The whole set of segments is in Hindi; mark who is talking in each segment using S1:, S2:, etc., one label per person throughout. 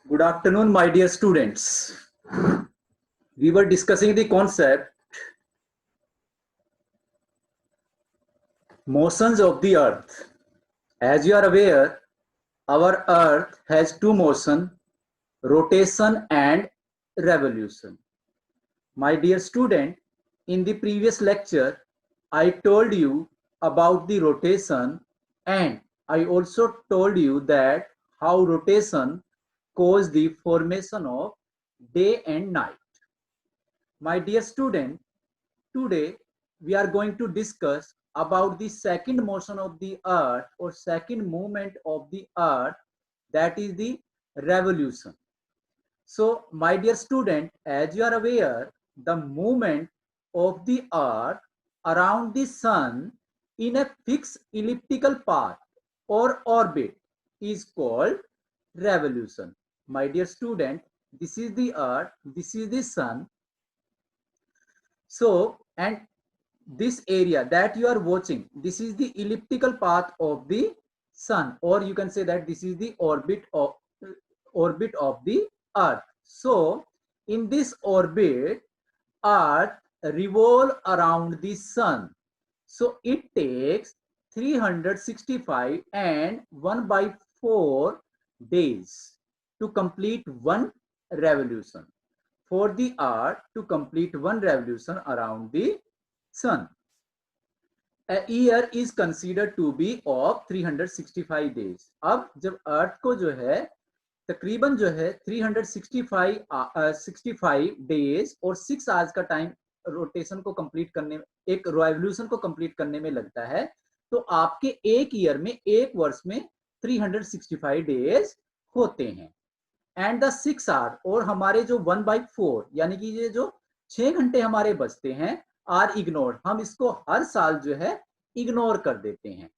S1: Good afternoon, my dear students. We were discussing the concept motions of the earth. As you are aware, our earth has two motion, rotation and revolution. My dear student, in the previous lecture, I told you about the rotation, and I also told you that how rotation causes the formation of day and night. My dear student, today we are going to discuss about the second motion of the earth or second movement of the earth, that is the revolution. So my dear student, as you are aware, the movement of the earth around the sun in a fixed elliptical path or orbit is called revolution. My dear student, this is the earth, this is the sun. So, and this area that you are watching, this is the elliptical path of the sun, or you can say that this is the orbit of the earth. So in this orbit, earth revolve around the sun. So it takes 365 and 1/4 days to complete one revolution, for the earth to complete one revolution around the sun. A year is considered to be of 365 days. अब जब अर्थ को जो है तकरीबन जो है 365 डेज और 6 आवर्स का टाइम रोटेशन को कंप्लीट करने में, एक रेवोल्यूशन को कंप्लीट करने में लगता है, तो आपके एक ईयर में, एक वर्ष में 365 डेज होते हैं. एंड द 6 आवर और हमारे जो 1/4 यानी कि ये जो 6 घंटे हमारे बचते हैं आर इग्नोर्ड, हम इसको हर साल जो है इग्नोर कर देते हैं.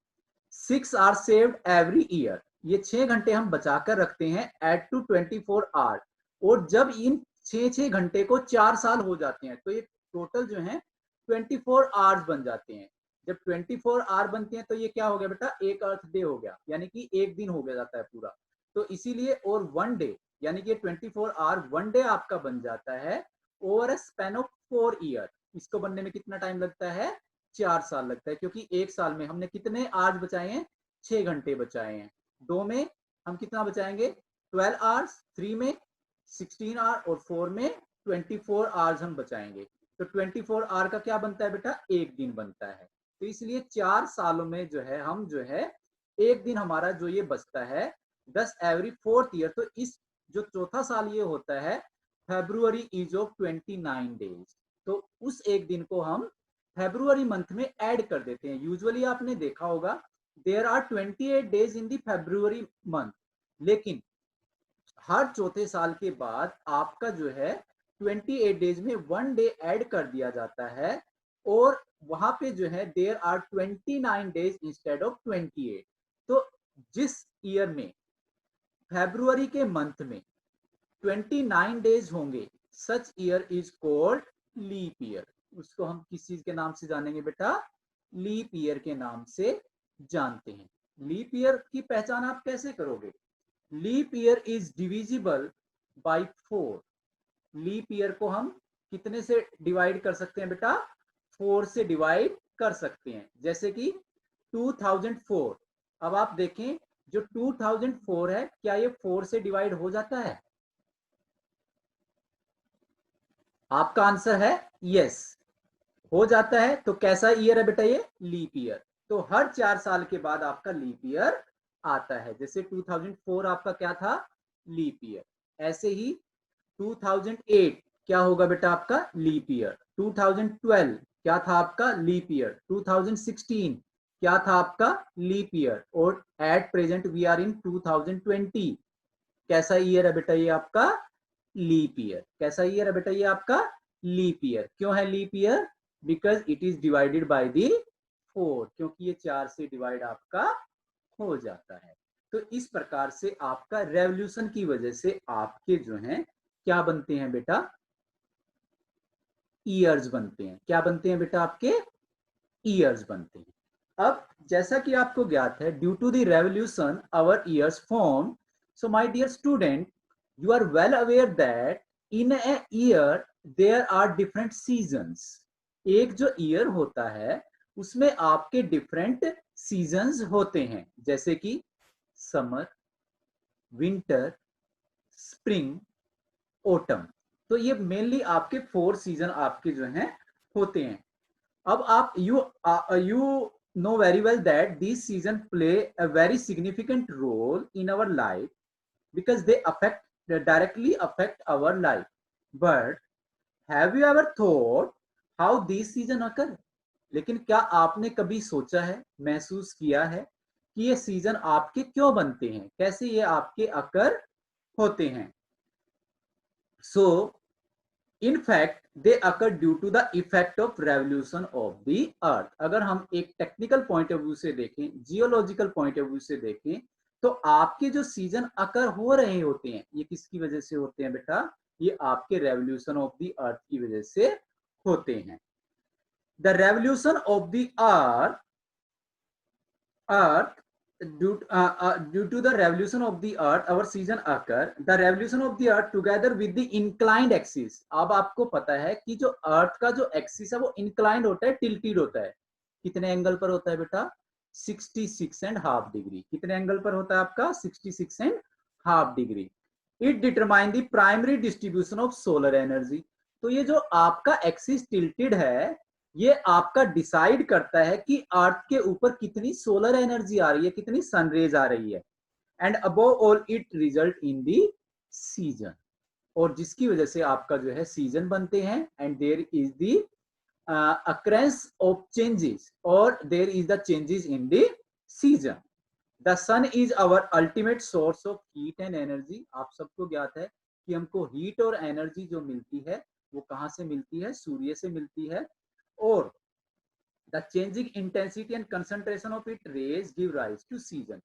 S1: 6 आवर सेव्ड एवरी ईयर, ये 6 घंटे हम बचा कर रखते हैं एट टू 24 आवर, और जब इन 6 घंटे को 4 साल हो जाते हैं तो ये टोटल जो है 24 आवर्स बन जाते हैं. जब 24 आवर बनते हैं तो ये क्या हो गया बेटा, एक अर्थ डे हो गया, यानी कि एक दिन हो गया जाता है पूरा. तो इसीलिए और वन डे यानी कि 24 आवर वन डे आपका बन जाता है over a span of 4 year. इसको बनने में कितना टाइम लगता है, 4 साल लगता है, क्योंकि एक साल में हमने कितने आवर्स बचाए हैं, 6 घंटे बचाए हैं. 2 में हम कितना बचाएंगे, 12 आवर्स, 3 में 16 आवर और 4 में 24 आवर्स हम बचाएंगे. तो 24 आवर का क्या बनता है बेटा, एक दिन बनता है. तो इसलिए 4 सालों में जो है हम जो है एक दिन हमारा जो ये बचता है 10 एवरी 4th ईयर. तो इस जो चौथा साल ये होता है फेब्रुअरी इज ऑफ 29 डेज. तो उस एक दिन को हम फेब्रुअरी मंथ में ऐड कर देते हैं. यूजुअली आपने देखा होगा there are 28 days in the February month, लेकिन हर चौथे साल के बाद आपका जो है 28 डेज में 1 डे ऐड कर दिया जाता है, और वहां पे जो है there are 29 days instead of 28. तो जिस ईयर में फेब्रुअरी के मंथ में 29 डेज होंगे, such year is called leap year. उसको हम किस चीज के नाम से जानेंगे बेटा, लीप ईयर के नाम से जानते हैं. लीप ईयर की पहचान आप कैसे करोगे, leap year is divisible by 4. Leap year को हम कितने से डिवाइड कर सकते हैं बेटा, 4 से डिवाइड कर सकते हैं. जैसे कि 2004, अब आप देखें जो 2004 है, क्या ये 4 से डिवाइड हो जाता है, आपका आंसर है यस, हो जाता है. तो कैसा ईयर है बेटा ये, लीप ईयर. तो हर 4 साल के बाद आपका लीप ईयर आता है. जैसे 2004 आपका क्या था, लीप ईयर. ऐसे ही 2008 क्या होगा बेटा आपका, लीप ईयर. 2012 क्या था आपका, लीप ईयर. 2016 क्या था आपका, लीप ईयर. और at present we are in 2020. कैसा ईयर है बेटा ये आपका, लीप ईयर. कैसा ईयर है बेटा ये आपका, लीप ईयर. क्यों है leap year, because it is divided by the 4, क्योंकि ये 4 से डिवाइड आपका हो जाता है. तो इस प्रकार से आपका रेवोल्यूशन की वजह से आपके जो हैं क्या बनते हैं बेटा, ईयर्स बनते हैं। क्या बनते हैं बेटा, आपके ईयर्स बनते हैं। अब जैसा कि आपको ज्ञात है, due to the revolution our years form. So my dear student, you are well aware that in a year there are different seasons. एक जो ईयर होता है उसमें आपके डिफरेंट सीजन्स होते हैं, जैसे कि समर, विंटर, स्प्रिंग, ऑटम। तो ये मेनली आपके 4 सीजन आपके जो हैं होते हैं। अब आप you know very well that these seasons play a very significant role in our life because they directly affect our life. But have you ever thought how these seasons occur? लेकिन क्या आपने कभी सोचा है, महसूस किया है कि ये सीजन आपके क्यों बनते हैं, कैसे ये आपके अकर होते हैं? So in fact they occur due to the effect of revolution of the earth. अगर हम एक टेक्निकल पॉइंट ऑफ व्यू से देखें, जियोलॉजिकल पॉइंट ऑफ व्यू से देखें, तो आपके जो सीजन अकर हो रहे होते हैं ये किसकी वजह से होते हैं बेटा, ये आपके रेवोल्यूशन ऑफ द अर्थ की वजह से होते हैं। The revolution of the earth due to the revolution of the earth our season occur. The revolution of the earth together with the inclined axis. अब आपको पता है कि जो अर्थ का जो एक्सिस है वो इंक्लाइंड होता है, टिल्टेड होता है। कितने एंगल पर होता है बेटा, 66.5 डिग्री। कितने एंगल पर होता है आपका, 66.5 degree. It determine the primary distribution of solar energy. तो ये जो आपका एक्सिस टिल्टेड है ये आपका डिसाइड करता है कि अर्थ के ऊपर कितनी सोलर एनर्जी आ रही है, कितनी सनरेज आ रही है। And above all it result in the season, और जिसकी वजह से आपका जो है सीजन बनते हैं। And there is the occurrence of changes, और there is the changes in the season. The sun is our ultimate source of heat and energy. आप सबको ज्ञात है कि हमको हीट और एनर्जी जो मिलती है वो कहाँ से मिलती है, सूर्य से मिलती है। और the changing intensity and concentration of its rays give rise to season.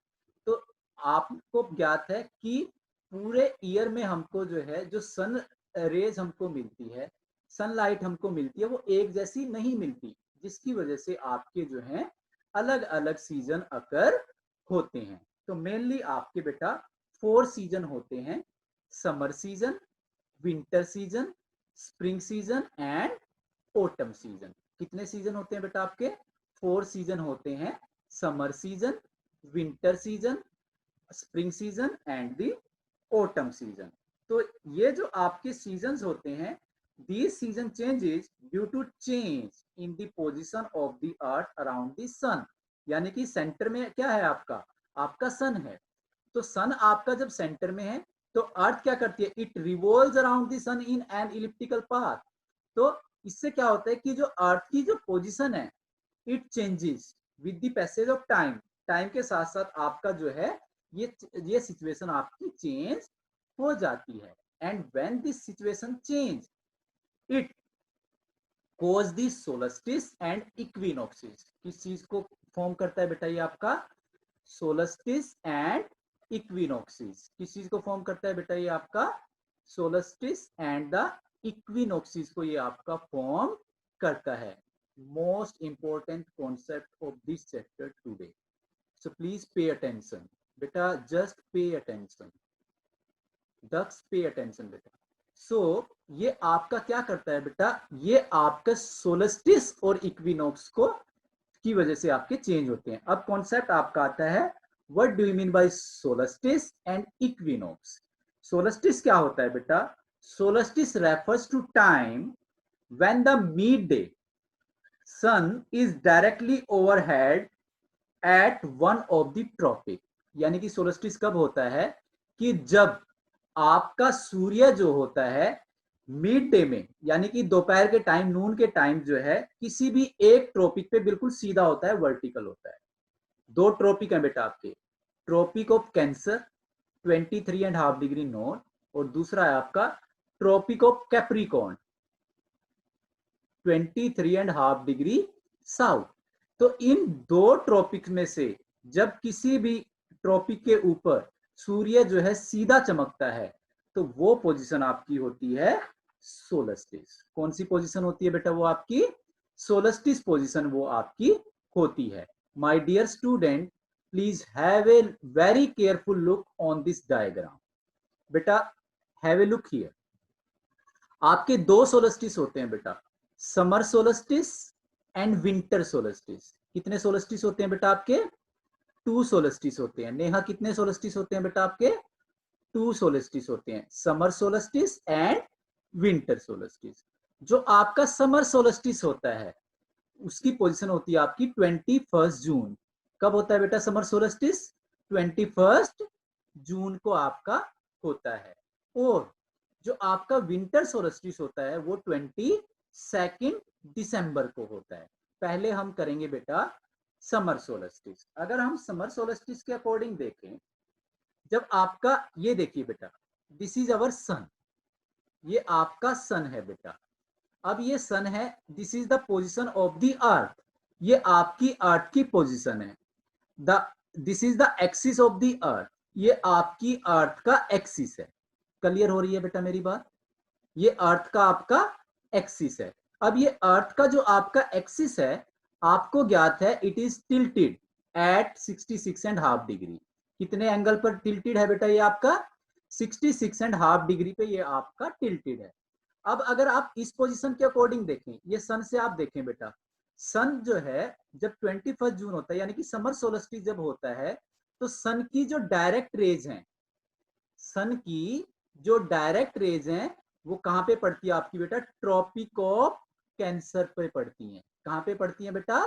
S1: तो आपको ज्ञात है कि पूरे ईयर में हमको जो है जो सन रेज हमको मिलती है, सनलाइट हमको मिलती है, वो एक जैसी नहीं मिलती, जिसकी वजह से आपके जो है अलग अलग सीजन अकर होते हैं। तो मेनली आपके बेटा 4 सीजन होते हैं, summer season, winter season, spring season and autumn season. कितने सीजन होते हैं बेटा आपके, 4 सीजन होते हैं, summer season, winter season, spring season and the autumn season. तो ये जो आपके सीजन्स होते हैं, these season changes due to change in the position of the earth around the sun। यानी कि सेंटर में क्या है आपका, आपका सन है। तो सन आपका जब सेंटर में है तो अर्थ क्या करती है, it revolves around the sun in an elliptical path. तो इससे क्या होता है कि जो अर्थ की जो पोजीशन है it changes with the passage of time. Time के साथ साथ आपका जो है ये सिचुएशन आपकी चेंज हो जाती है। And when this situation change it cause the solstice and equinoxes. किस चीज को फॉर्म करता है बेटा, ये आपका सोलस्टिस एंड इक्विनॉक्सिस। किस चीज को फॉर्म करता है बेटा, ये आपका सोलस्टिस एंड द इक्विनॉक्सिस को ये आपका फॉर्म करता है। Most important concept of this chapter today, so please pay attention बेटा, just pay attention, just pay attention बेटा। सो ये आपका क्या करता है बेटा, ये आपका सोलस्टिस और इक्विनॉक्स को की वजह से आपके चेंज होते हैं। अब कॉन्सेप्ट आपका आता है, what do you mean by solstice and equinox. Solstice क्या होता है बेटा, solstice refers to time when the midday sun is directly overhead at one of the tropic। यानी कि solstice कब होता है कि जब आपका सूर्य जो होता है मिड डे में, यानी कि दोपहर के टाइम, नून के टाइम जो है किसी भी एक ट्रॉपिक पे बिल्कुल सीधा होता है, वर्टिकल होता है। 2 ट्रॉपिक है बेटा आपके, Tropic of cancer 23.5 degree north, और दूसरा है आपका tropic of Capricorn 23.5 degree south. तो इन 2 ट्रॉपिक में से जब किसी भी ट्रॉपिक के ऊपर सूर्य जो है सीधा चमकता है, तो वो पोजीशन आपकी होती है सोलस्टिस। कौन सी पोजीशन होती है बेटा? वो आपकी सोलस्टिस पोजीशन वो आपकी होती है। My dear student, please have a very careful look on this diagram. बेटा हैव ए लुक हियर। आपके दो सोलस्टिस होते हैं बेटा, summer solstice and winter solstice. कितने सोलस्टिस होते हैं बेटा आपके? 2 सोलस्टिस होते हैं। नेहा, कितने सोलस्टिस होते हैं बेटा आपके? 2 सोलस्टिस होते हैं, समर सोलस्टिस एंड विंटर सोलस्टिस। जो आपका समर सोलस्टिस होता है उसकी पोजीशन होती है आपकी 21 जून। कब होता है बेटा समर सोलस्टिस? 21 जून को आपका होता है। और जो आपका विंटर सोलस्टिस होता है वो 22 दिसंबर को होता है। पहले हम करेंगे बेटा समर सोलस्टिस। अगर हम समर सोलस्टिस के अकॉर्डिंग देखें, जब आपका ये देखिए बेटा, दिस इज अवर सन, ये आपका सन है बेटा। अब ये सन है, this is the position of the अर्थ, ये आपकी अर्थ की पोजिशन है। The this is the axis of the अर्थ, ये आपकी अर्थ का एक्सिस है। क्लियर हो रही है बेटा मेरी बात? ये अर्थ का आपका एक्सिस है। अब ये अर्थ का जो आपका एक्सिस है आपको ज्ञात है, it is tilted at 66.5 degree. कितने एंगल पर टिल्टेड है बेटा? ये आपका 66.5 डिग्री पे ये आपका टिल्टेड है। अब अगर आप इस पोजीशन के अकॉर्डिंग देखें, ये सन से आप देखें बेटा, सन जो है जब 21 जून होता है यानी कि समर सोलस्टिस जब होता है, तो सन की जो डायरेक्ट रेज हैं, सन की जो डायरेक्ट रेज हैं वो कहां पे पड़ती है आपकी बेटा? ट्रॉपिक ऑफ कैंसर पे पड़ती हैं। कहां पे पड़ती हैं बेटा?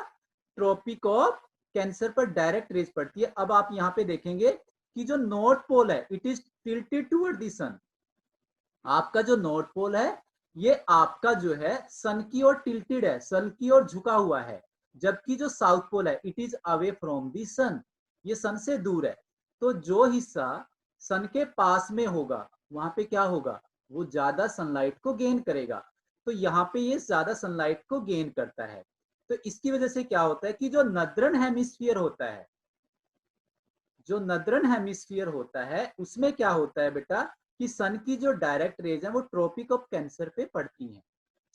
S1: ट्रॉपिक ऑफ कैंसर पर डायरेक्ट रेज पड़ती है। अब आप यहां पे देखेंगे कि जो नॉर्थ पोल है it is tilted toward the sun. आपका जो नॉर्थ पोल है ये आपका जो है सन की ओर टिल्टेड है, सन की ओर झुका हुआ है, जबकि जो साउथ पोल है it is away from the sun, ये सन से दूर है। तो जो हिस्सा सन के पास में होगा वहां पे क्या होगा? वो ज्यादा सनलाइट को गेन करेगा। तो यहाँ पे ये ज्यादा सनलाइट को गेन करता है। तो इसकी वजह से क्या होता है कि जो नदरन हेमिस्फीयर होता है, जो नदरन हेमिस्फीयर होता है उसमें क्या होता है बेटा कि सन की जो डायरेक्ट रेज है वो ट्रॉपिक ऑफ कैंसर पे पड़ती हैं।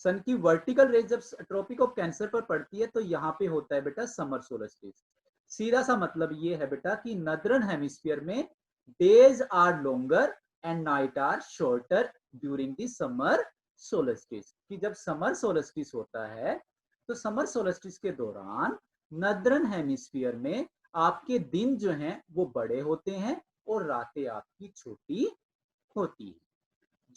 S1: सन की वर्टिकल रेज जब ट्रॉपिक ऑफ कैंसर पर पड़ती है तो यहाँ पे होता है बेटा समर सोलस्टिस। सीधा सा मतलब ये है बेटा कि नदरन हेमिस्फीयर में days are longer and night are shorter during the summer solstice. कि जब समर सोलस्टिस होता है तो समर सोलस्टिस के दौरान नदरन हेमिस्फीयर में आपके दिन जो हैं वो बड़े होते हैं और रातें आपकी छोटी होती है।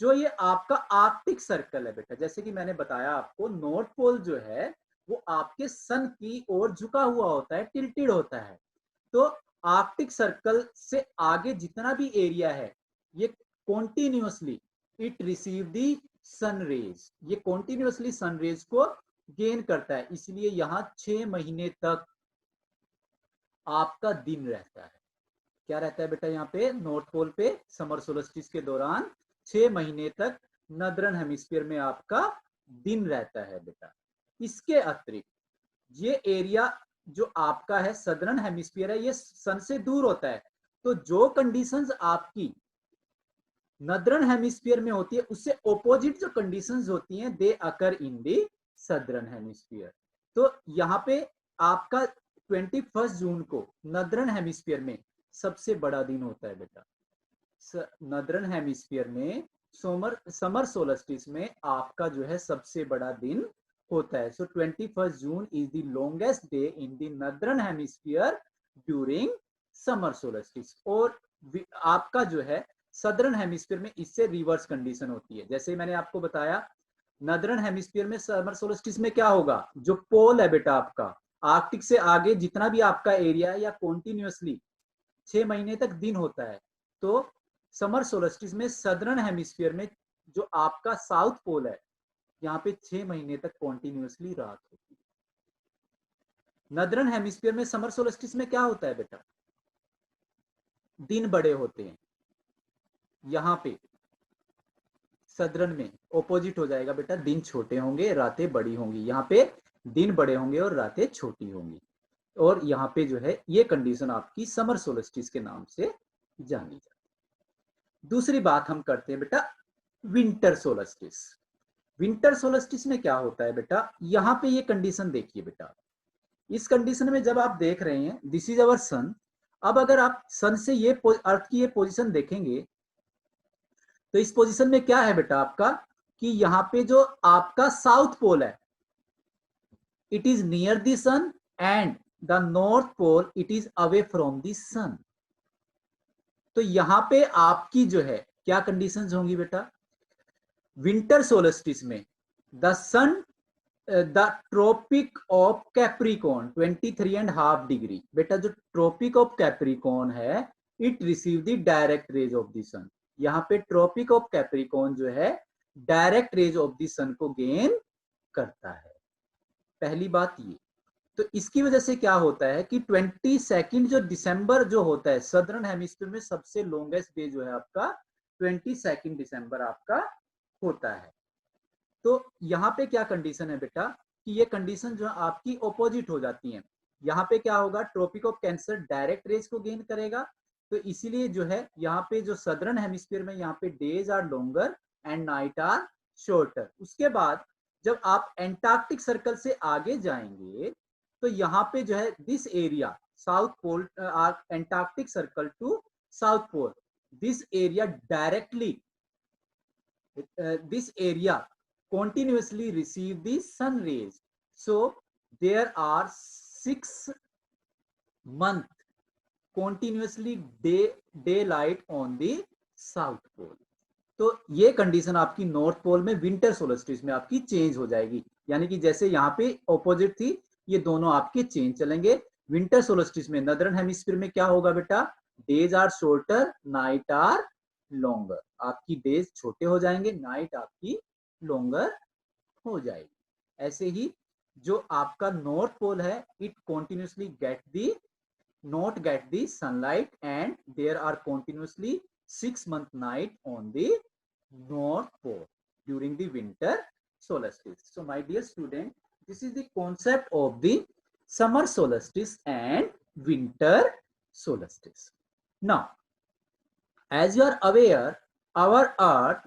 S1: जो ये आपका आर्कटिक सर्कल है बेटा, जैसे कि मैंने बताया आपको, नॉर्थ पोल जो है वो आपके सन की ओर झुका हुआ होता है, टिल्टेड होता है। तो आर्कटिक सर्कल से आगे जितना भी एरिया है ये continuously it receive the sun rays, ये कॉन्टिन्यूसली सन रेज को गेन करता है। इसलिए यहाँ 6 महीने तक आपका दिन रहता है। क्या रहता है बेटा? यहाँ पे नॉर्थ पोल पे समर सोलस्टिस के दौरान 6 महीने तक नदरन हेमिस्फीयर में आपका दिन रहता है बेटा। इसके अतिरिक्त ये एरिया जो आपका है सदर्न हेमिस्फीयर है, ये सन से दूर होता है। तो जो कंडीशंस आपकी नदरन हेमिस्फीयर में होती है उससे ऑपोजिट जो कंडीशंस होती हैं दे अकर इन दी सदर्न हेमिस्फीयर। तो यहाँ पे आपका 21 जून को नदरन हेमिस्फीयर में सबसे बड़ा दिन होता है बेटा। नदरन हेमिस्फीयर में समर सोलस्टिस में आपका जो है सबसे बड़ा दिन होता है। So 21 June is the longest day in the northern hemisphere during summer solstice. और आपका जो है सदर्न हेमिस्फीयर में इससे रिवर्स कंडीशन होती है। जैसे मैंने आपको बताया नदरन हेमिस्फीयर में समर सोलस्टिस में क्या होगा? जो पोल है बेटा आपका आर्कटिक से आगे जितना भी आपका एरिया है या कॉन्टिन्यूसली 6 महीने तक दिन होता है। तो समर सोलस्टिस में सदर्न हेमिस्फीयर में जो आपका साउथ पोल है यहाँ पे 6 महीने तक कॉन्टिन्यूसली रात होती है। नदरन हेमिस्फीयर में समर सोलस्टिस में क्या होता है बेटा? दिन बड़े होते हैं। यहाँ पे सदर्न में ऑपोजिट हो जाएगा बेटा, दिन छोटे होंगे रातें बड़ी होंगी। यहाँ पे दिन बड़े होंगे और रातें छोटी होंगी। और यहाँ पे जो है ये कंडीशन आपकी समर सोलस्टिस के नाम से जानी जाती है। दूसरी बात हम करते हैं बेटा विंटर सोलस्टिस। विंटर सोलस्टिस में क्या होता है बेटा, यहाँ पे ये कंडीशन देखिए बेटा, इस कंडीशन में जब आप देख रहे हैं दिस इज अवर सन, अब अगर आप सन से ये अर्थ की ये पोजीशन देखेंगे तो इस पोजीशन में क्या है बेटा आपका, कि यहाँ पे जो आपका साउथ पोल है it is near the sun and the north pole it is away from the sun. तो यहाँ पे आपकी जो है क्या कंडीशंस होंगी बेटा, विंटर सोलस्टिस में the sun the tropic of Capricorn 23.5 degree, बेटा जो ट्रोपिक ऑफ कैप्रिकॉन है it receive the direct rays of the sun. यहाँ पे ट्रोपिक ऑफ कैप्रिकॉन जो है direct rays of the sun को गेन करता है। पहली बात ये, तो इसकी वजह से क्या होता है कि 22 जो दिसंबर जो होता है सदर्न हेमिस्फीयर में सबसे लॉन्गेस्ट डे जो है आपका 22 दिसंबर आपका होता है। तो यहाँ पे क्या कंडीशन है बेटा, कि ये कंडीशन जो आपकी ऑपोजिट हो जाती है। यहाँ पे क्या होगा, tropic of cancer direct rays को गेन करेगा, तो इसीलिए जो है यहाँ पे जो सदर्न हेमिस्फीयर में यहाँ पे days are longer and night are shorter. उसके बाद जब आप एंटार्क्टिक सर्कल से आगे जाएंगे तो यहाँ पे जो है this area south pole antarctic circle to south pole, this area directly this area continuously receive the sun rays, so there are 6 months continuously daylight on the south pole। तो ये कंडीशन आपकी नॉर्थ पोल में विंटर सोलस्टिस में आपकी चेंज हो जाएगी, यानी कि जैसे यहाँ पे ऑपोजिट थी ये दोनों आपके चेंज चलेंगे। विंटर सोलस्टिस में नदर्न हेमिस्फीयर में क्या होगा बेटा, days are shorter night are longer, आपकी डेज छोटे हो जाएंगे नाइट आपकी लॉन्गर हो जाएगी। ऐसे ही जो आपका नॉर्थ पोल है it continuously not get the sunlight and there are continuously 6 month night on the north pole during the winter solstice। So my dear student, this is the concept of the summer solstice and winter solstice। Now as you are aware our earth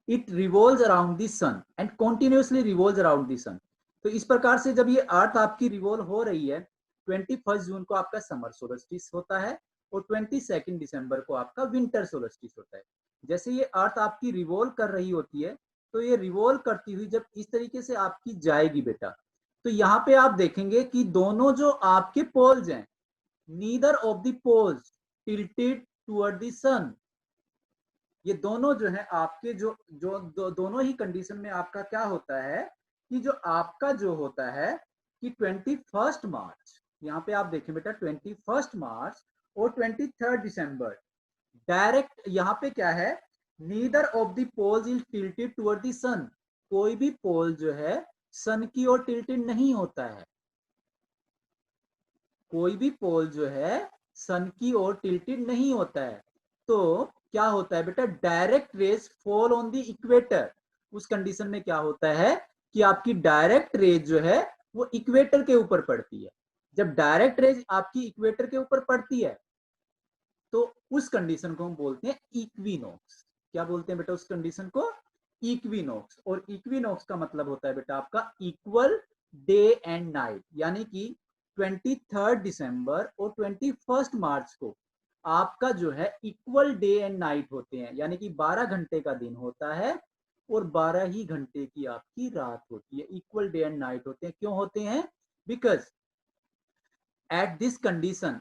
S1: it revolves around the sun and continuously revolves around the sun। तो इस प्रकार से जब ये अर्थ आपकी रिवॉल्व हो रही है 21 जून को आपका समर सोलस्टिस होता है और 22 दिसंबर को आपका विंटर सोलस्टिस होता है। जैसे ये अर्थ आपकी रिवॉल्व कर रही होती है तो ये रिवॉल्व करती हुई जब इस तरीके से आपकी जाएगी बेटा, तो यहाँ पे आप देखेंगे कि दोनों जो आपके पोल्स हैं neither of the poles tilted toward the sun. ये दोनों जो है आपके दोनों ही कंडीशन में आपका क्या होता है कि जो आपका जो होता है कि 21 मार्च, यहाँ पे आप देखें बेटा 21 मार्च और 23 दिसंबर डायरेक्ट यहाँ पे क्या है, neither of the poles is tilted toward the sun. कोई भी पोल जो है सन की ओर टिल्टेड नहीं होता है, कोई भी पोल जो है सन की ओर टिल्टेड नहीं होता है। तो क्या होता है बेटा, direct rays fall on the equator. उस कंडीशन में क्या होता है कि आपकी डायरेक्ट रेज जो है वो इक्वेटर के ऊपर पड़ती है। जब डायरेक्ट रेज आपकी इक्वेटर के ऊपर पड़ती है तो उस कंडीशन को हम बोलते हैं इक्विनॉक्स। क्या बोलते हैं बेटा उस कंडीशन को, इक्विनॉक्स। और इक्विनॉक्स का मतलब होता है बेटा आपका इक्वल डे एंड नाइट, यानी कि 23 दिसंबर और 21 मार्च को आपका जो है इक्वल डे एंड नाइट होते हैं, यानी कि 12 घंटे का दिन होता है और 12 ही घंटे की आपकी रात होती है। इक्वल डे एंड नाइट होते हैं, क्यों होते हैं, because at this condition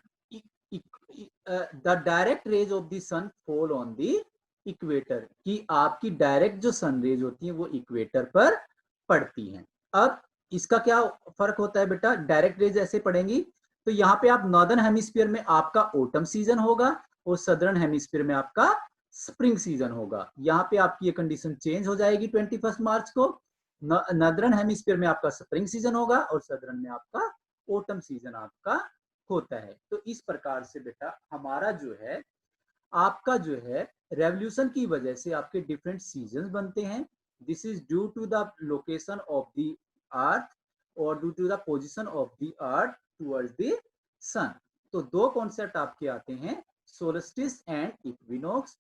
S1: the direct rays of the sun fall on the equator, कि आपकी डायरेक्ट जो सन रेज होती है वो इक्वेटर पर पड़ती हैं। अब इसका क्या फर्क होता है बेटा, डायरेक्ट रेज ऐसे पड़ेंगी तो यहाँ पे आप नॉर्दर्न हेमिस्फीयर में आपका ऑटम सीजन होगा और सदर्न हेमिस्फीयर में आपका स्प्रिंग सीजन होगा। यहाँ पे आपकी ये कंडीशन चेंज हो जाएगी 21 मार्च को, नॉर्दर्न हेमिस्फीयर में आपका स्प्रिंग सीजन होगा और सदर्न में आपका ऑटम सीजन आपका होता है। तो इस प्रकार से बेटा हमारा जो है आपका जो है रेवोल्यूशन की वजह से आपके डिफरेंट सीजन बनते हैं। This is due to the location of the earth और due to the position of the earth towards the sun. तो दो कॉन्सेप्ट आपके आते हैं, सोलस्टिस एंड इक्विनॉक्स।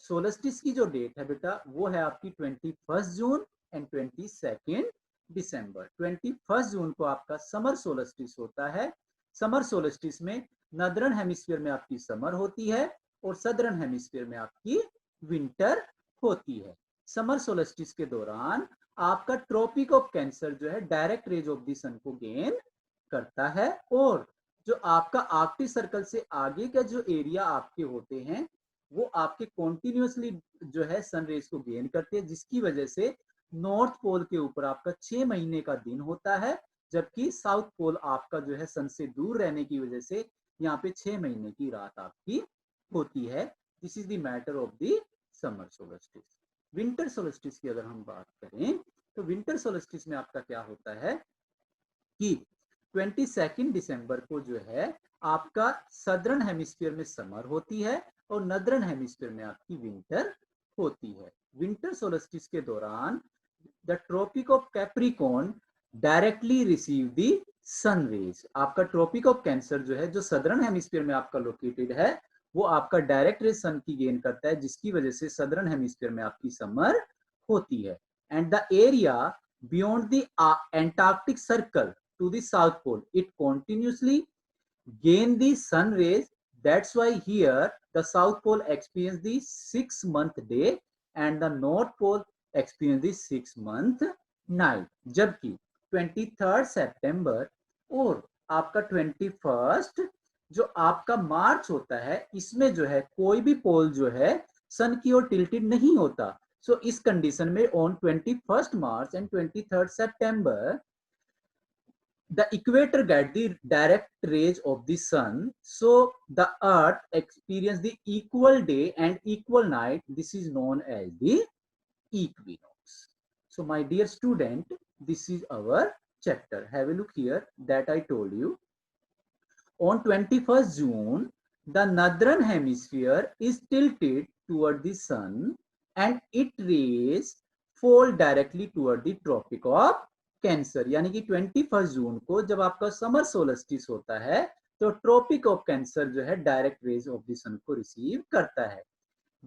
S1: सोलस्टिस की जो डेट है बेटा वो है आपकी 21 जून एंड 22 दिसंबर। 21 जून को आपका समर सोलस्टिस होता है। समर सोलस्टिस में नॉर्दर्न हेमिस्फीयर में आपकी समर होती है और सदर्न हेमिस्फीयर में आपकी विंटर होती है। समर सोलस्टिस के दौरान आपका ट्रॉपिक ऑफ कैंसर जो है direct rays of the sun को गेन करता है, और जो आपका आर्कटिक सर्कल से आगे का जो एरिया आपके होते हैं वो आपके कॉन्टिन्यूसली जो है सन रेज को गेन करते हैं, जिसकी वजह से नॉर्थ पोल के ऊपर आपका 6 महीने का दिन होता है, जबकि साउथ पोल आपका जो है सन से दूर रहने की वजह से यहाँ पे 6 महीने की रात आपकी होती है। This is the matter of the summer solstice. Winter solstice की अगर हम बात करें तो विंटर सोलस्टिस में आपका क्या होता है कि 22 दिसंबर को जो है आपका सदर्न हेमिस्फीयर में समर होती है और नॉर्दर्न हेमिस्फीयर में आपकी विंटर होती है। विंटर सोलस्टिस के दौरान the tropic of capricorn directly receive the sun rays. आपका ट्रॉपिक ऑफ कैंसर जो है जो सदर्न हेमिस्फीयर में आपका लोकेटेड है वो आपका डायरेक्ट रेज सन की गेन करता है, जिसकी वजह से सदर्न हेमिस्फीयर में आपकी समर होती है। And the area beyond the Antarctic circle to the south pole, it continuously gain the sun rays. That's why here the south pole experience the 6-month day and the north pole experience the 6-month night. जबकि 23 सितंबर और आपका 21 जो आपका मार्च होता है इसमें जो है कोई भी पोल जो है सन की ओर टिल्टेड नहीं होता। सो इस कंडीशन में on 21 March and 23 September the equator get the direct rays of the sun, so the earth experience the equal day and equal night. This is known as the equinox. So my dear student, this is our chapter. Have a look here that I told you. On 21st June, the northern hemisphere is tilted toward the sun and its rays fall directly toward the tropic of cancer. यानी कि 21 जून को जब आपका समर सोलस्टिस होता है तो ट्रॉपिक ऑफ कैंसर जो है direct rays of the sun को रिसीव करता है।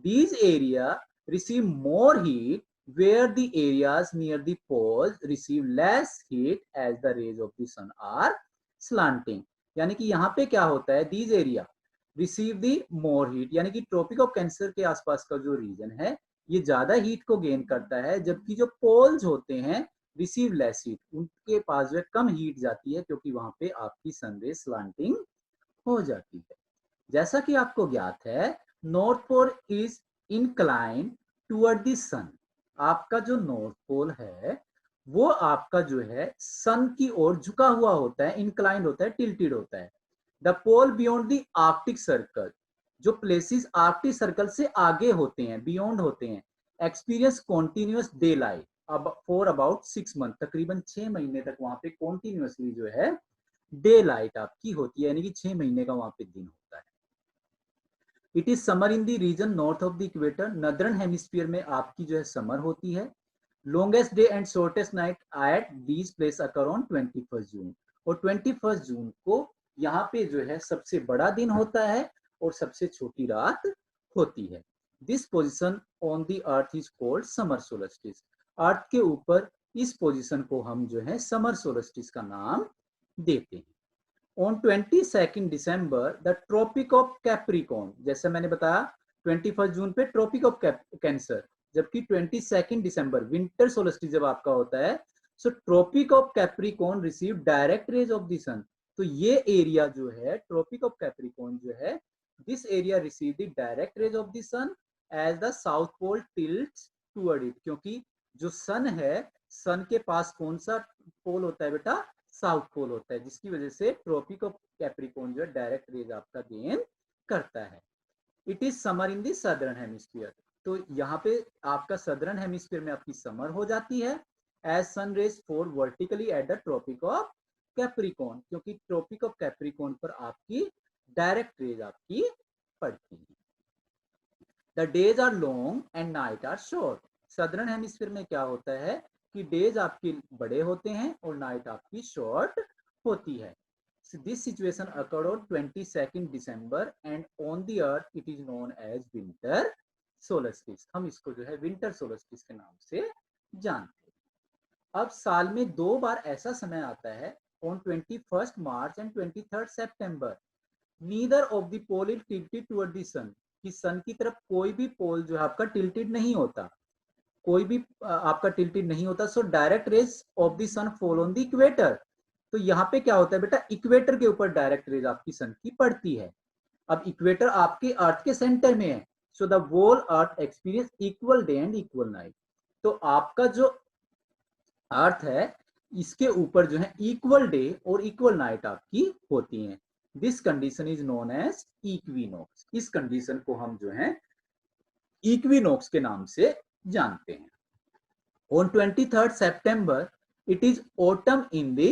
S1: These area receive more heat where the areas near the poles receive less heat as the rays of the sun are slanting। यानी कि यहाँ पे क्या होता है, these area receive the more heat, यानी कि ट्रॉपिक ऑफ कैंसर के आसपास का जो रीजन है ये ज्यादा हीट को गेन करता है, जबकि जो पोल्स होते हैं रिसीव लेस हीट, उनके पास जो कम हीट जाती है क्योंकि वहां पे आपकी सनरेज स्लांटिंग हो जाती है। जैसा कि आपको ज्ञात है north pole is incline toward the sun. आपका जो नॉर्थ पोल है वो आपका जो है सन की ओर झुका हुआ होता है, इंक्लाइंड होता है, टिल्टेड होता है। The pole beyond the arctic circle, जो प्लेसेस आर्कटिक सर्कल से आगे होते हैं, बियॉन्ड होते हैं, एक्सपीरियंस कॉन्टिन्यूअस डे लाइट अब फॉर अबाउट 6 मंथ, तकरीबन 6 महीने तक वहां पे कॉन्टिन्यूअसली जो है डे लाइट आपकी होती है, यानी कि 6 महीने का वहां पे दिन होता है। It is summer in the region north of the equator. Northern hemisphere में आपकी जो है समर होती है। Longest day and shortest night at these place occur on 21 June, और 21 जून को यहाँ पे जो है सबसे बड़ा दिन होता है और सबसे छोटी रात होती है। This position on the earth is called summer solstice. Earth के ऊपर इस पोजिशन को हम जो है समर सोलस्टिस का नाम देते हैं। On 22 December the tropic of capricorn, जैसे मैंने बताया 21 जून पे ट्रॉपिक ऑफ कैंसर, जबकि 22 दिसंबर विंटर सोलस्टिस जब आपका होता है, so tropic of capricorn receive direct rays of the sun. तो ये एरिया जो है ट्रॉपिक ऑफ कैप्रिकॉर्न जो है, this area receive the direct rays of the sun as the south pole tilts toward it, क्योंकि जो सन है, सन के पास कौन सा पोल होता है बेटा, साउथ पोल होता है, जिसकी वजह से ट्रॉपिक ऑफ कैप्रिकॉर्न जो है डायरेक्ट रेज आपका गेन करता है। It is summer in the southern hemisphere, तो यहाँ पे आपका सदर्न हेमिस्फीयर में आपकी समर हो जाती है as sun rays for vertically at the tropic of capricorn, क्योंकि ट्रॉपिक ऑफ कैप्रिकॉर्न पर आपकी डायरेक्ट रेज आपकी पड़ती है। The days are long and night are short. Southern hemisphere में क्या होता है कि डेज आपके बड़े होते हैं और नाइट आपकी शॉर्ट होती है। This situation occurred on 22nd December and on the earth it is known as winter solstice. हम इसको जो है winter solstice के नाम से जानते हैं। अब साल में 2 बार ऐसा समय आता है on 21st March and 23rd September. Neither of the pole is tilted toward the sun. कि सन की तरफ कोई भी पोल जो है आपका टिल्टेड नहीं होता, कोई भी आपका टिल्टेड नहीं होता। So direct rays of the sun fall on the equator. तो यहाँ पे क्या होता है बेटा, इक्वेटर के ऊपर डायरेक्ट रेज आपकी सन की पड़ती है। अब इक्वेटर आपके अर्थ के सेंटर में है, so the whole earth experience equal day and equal night. तो आपका जो अर्थ है इसके ऊपर जो है इक्वल डे और इक्वल नाइट आपकी होती है। This condition is known as equinox. इस कंडीशन को हम जो है इक्विनॉक्स के नाम से जानते हैं। On 23rd September, it is autumn in the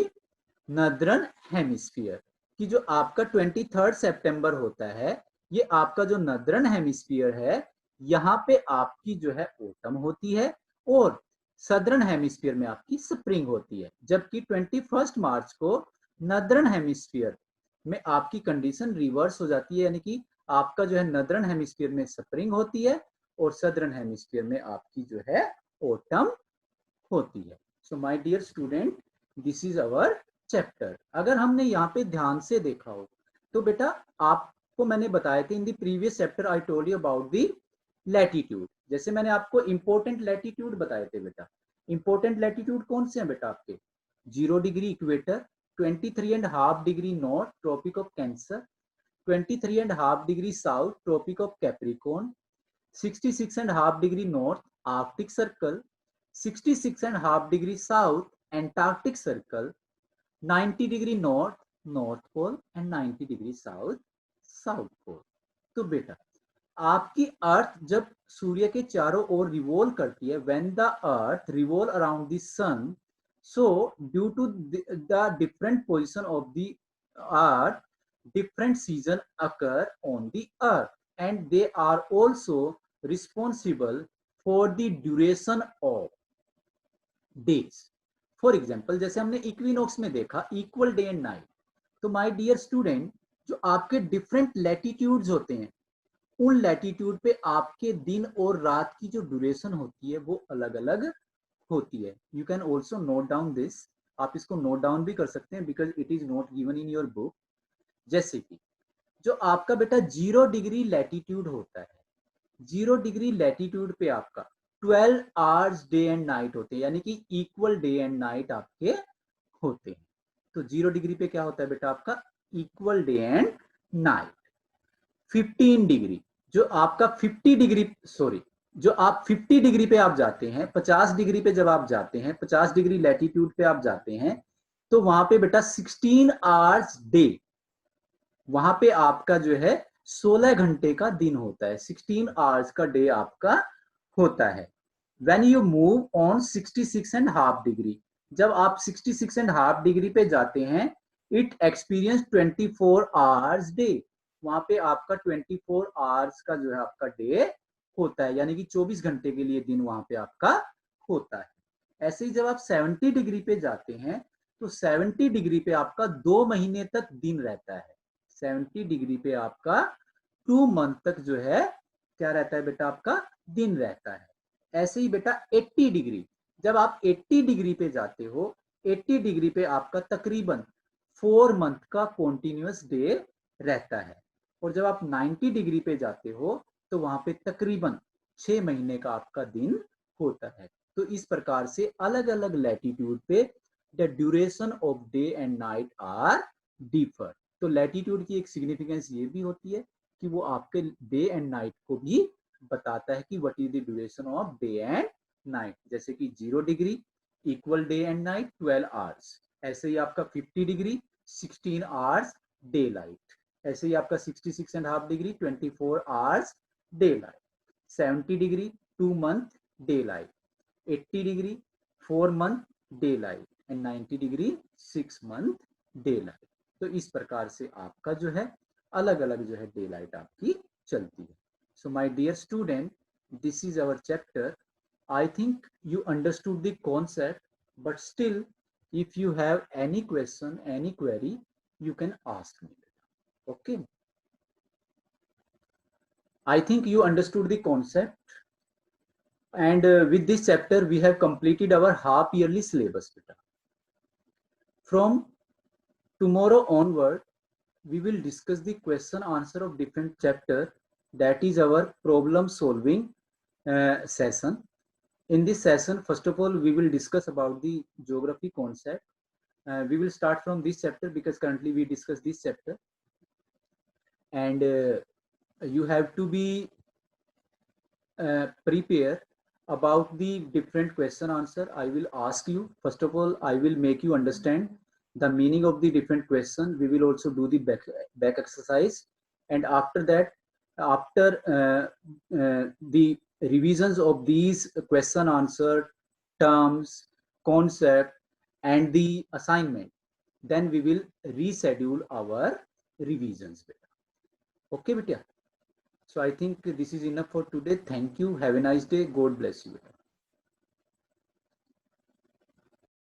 S1: northern hemisphere। कि जो आपका 23rd सितंबर होता है, ये आपका जो नॉर्दर्न हेमिस्फीयर है, यहाँ पे आपकी जो है ऑटम होती है और सदर्न हेमिस्फीयर में आपकी स्प्रिंग होती है। जबकि 21 मार्च को नॉर्दर्न हेमिस्फीयर में आपकी कंडीशन रिवर्स हो जाती है, यानी कि आपका जो है नॉर्दर्न हेमिस्फीयर में स्प्रिंग होती है और सदर्न हेमिस्फीयर में आपकी जो है ऑटम होती है। So my dear student, this is our chapter. अगर हमने यहाँ पे ध्यान से देखा हो तो बेटा आपको मैंने बताया थे in the previous chapter I told you about the latitude. जैसे मैंने आपको इंपॉर्टेंट लैटिट्यूड बताए थे बेटा। इंपॉर्टेंट लैटिट्यूड कौन से हैं बेटा आपके? 0 degree equator, 23.5 degree north tropic of cancer, 23.5 degree south tropic of capricorn, 66.5 degree north arctic circle, 66.5 degree south antarctic circle, 90 degree north north pole and 90 degree south south pole. तो बेटा आपकी अर्थ जब सूर्य के चारों ओर रिवॉल्व करती है, when the earth revolve around the sun, so due to the different position of the earth, different season occur on the earth and they are also responsible for the duration of days. For example जैसे हमने इक्विनॉक्स में देखा इक्वल डे एंड नाइट। तो माय डियर स्टूडेंट, जो आपके डिफरेंट लैटिट्यूड्स होते हैं, उन लैटिट्यूड पे आपके दिन और रात की जो ड्यूरेशन होती है वो अलग अलग होती है। You can also note down this. आप इसको नोट डाउन भी कर सकते हैं because it is not given in your book. जैसे कि जो आपका बेटा 0 डिग्री लैटिट्यूड होता है, 0 डिग्री लैटिट्यूड पे आपका 12 आवर्स डे एंड नाइट होते हैं, यानी कि इक्वल डे एंड नाइट आपके होते हैं। तो 0 डिग्री पे क्या होता है बेटा आपका equal day and night. 15 degree जो आपका 50 डिग्री सॉरी जो आप 50 डिग्री पे आप जाते हैं, 50 डिग्री पे जब आप जाते हैं, 50 डिग्री लैटिट्यूड पे आप जाते हैं, तो वहां पे बेटा 16 आवर्स डे, वहां पे आपका जो है 16 घंटे का दिन होता है, 16 आवर्स का डे आपका होता है। When you move on 66.5 degree, जब आप 66.5 डिग्री पे जाते हैं, इट एक्सपीरियंस 24 आवर्स डे, वहां पे आपका 24 आवर्स का जो है आपका डे होता है, यानी कि 24 घंटे के लिए दिन वहां पे आपका होता है। ऐसे ही जब आप 70 डिग्री पे जाते हैं तो 70 डिग्री पे आपका 2 महीने तक दिन रहता है। 70 डिग्री पे आपका 2 मंथ तक जो है क्या रहता है बेटा आपका दिन रहता है। ऐसे ही बेटा 80 डिग्री, जब आप 80 डिग्री पे जाते हो, 80 डिग्री पे आपका तकरीबन 4 मंथ का कॉन्टिन्यूअस डे रहता है। और जब आप 90 डिग्री पे जाते हो तो वहां पे तकरीबन 6 महीने का आपका दिन होता है। तो इस प्रकार से अलग अलग लैटिट्यूड पे the duration of day and night are differ. तो लैटिट्यूड की एक सिग्निफिकेंस ये भी होती है कि वो आपके डे एंड नाइट को भी बताता है कि what is the duration of day and night. जैसे कि 0 degree equal day and night 12 hours, ऐसे ही आपका 50 डिग्री 16 आवर्स डे लाइट, ऐसे ही आपका 66.5 degree 24 hours day light, 70 degree 2 month day light, 80 degree 4 month day light and 90 degree 6 month day light. तो इस प्रकार से आपका जो है अलग अलग जो है डे लाइट आपकी चलती है। So my dear student, this is our chapter. I think you understood the concept, but still if you have any question, any query, you can ask me. Okay. I think you understood the concept. And with this chapter, we have completed our half yearly syllabus. From tomorrow onward, we will discuss the question answer of different chapter. That is our problem solving session. In this session, first of all, we will discuss about the geography concept. We will start from this chapter because currently we discuss this chapter. And you have to be prepare about the different question answer I will ask you. First of all, I will make you understand the meaning of the different question. We will also do the back exercise, and after that, after the revisions of these question answer terms, concept, and the assignment, then we will reschedule our revisions. Okay, Bitya. So I think this is enough for today. Thank you. Have a nice day. God bless you.